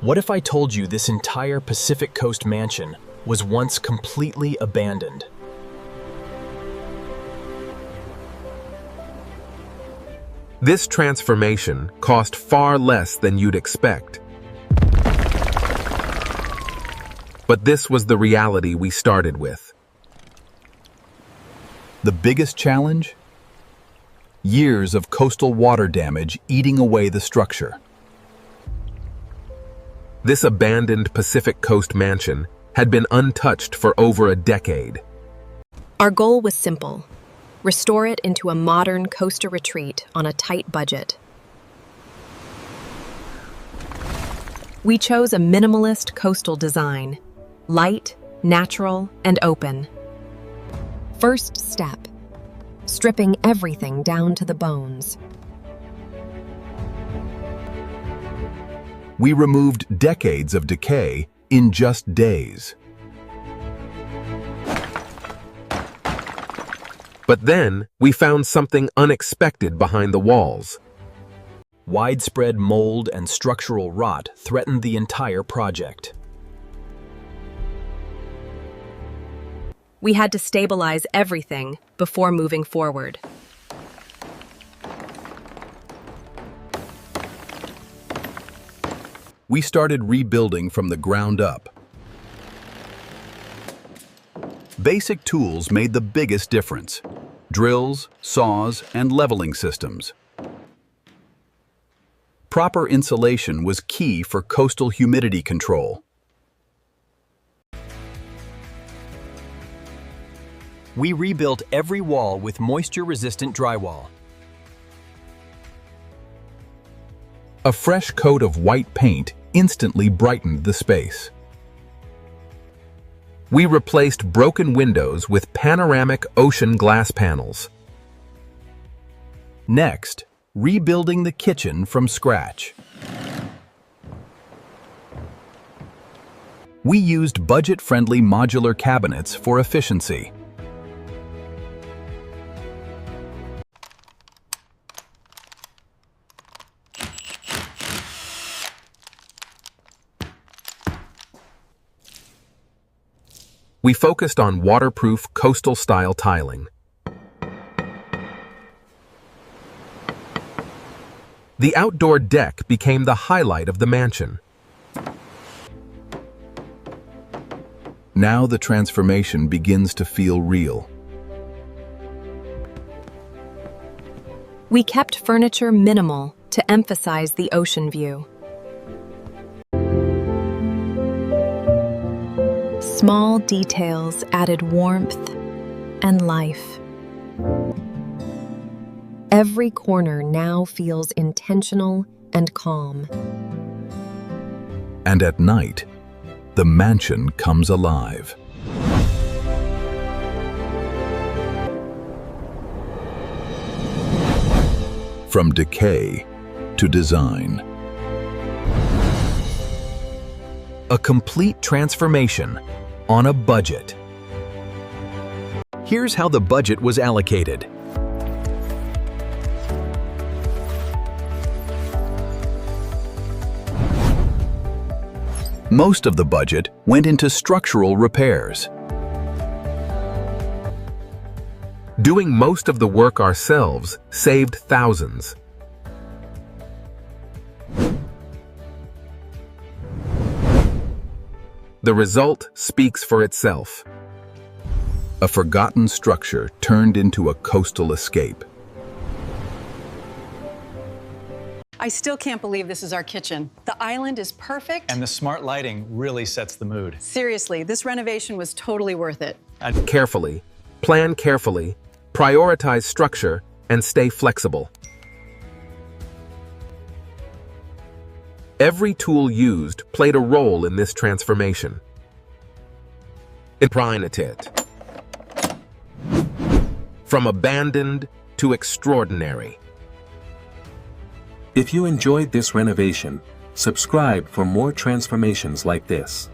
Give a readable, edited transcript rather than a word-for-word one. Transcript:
What if I told you this entire Pacific Coast mansion was once completely abandoned? This transformation cost far less than you'd expect. But this was the reality we started with. The biggest challenge? Years of coastal water damage eating away the structure. This abandoned Pacific Coast mansion had been untouched for over a decade. Our goal was simple: restore it into a modern coastal retreat on a tight budget. We chose a minimalist coastal design, light, natural, and open. First step: stripping everything down to the bones. We removed decades of decay in just days. But then, we found something unexpected behind the walls. Widespread mold and structural rot threatened the entire project. We had to stabilize everything before moving forward. We started rebuilding from the ground up. Basic tools made the biggest difference: drills, saws, and leveling systems. Proper insulation was key for coastal humidity control. We rebuilt every wall with moisture-resistant drywall. A fresh coat of white paint instantly brightened the space. We replaced broken windows with panoramic ocean glass panels. Next, rebuilding the kitchen from scratch. We used budget-friendly modular cabinets for efficiency. We focused on waterproof coastal-style tiling. The outdoor deck became the highlight of the mansion. Now the transformation begins to feel real. We kept furniture minimal to emphasize the ocean view. Small details added warmth and life. Every corner now feels intentional and calm. And at night, the mansion comes alive. From decay to design. A complete transformation on a budget. Here's how the budget was allocated. Most of the budget went into structural repairs. Doing most of the work ourselves saved thousands. The result speaks for itself. A forgotten structure turned into a coastal escape. I still can't believe this is our kitchen. The island is perfect. And the smart lighting really sets the mood. Seriously, this renovation was totally worth it. Carefully, plan carefully, prioritize structure, and stay flexible. Every tool used played a role in this transformation. Renovate. From abandoned to extraordinary. If you enjoyed this renovation, subscribe for more transformations like this.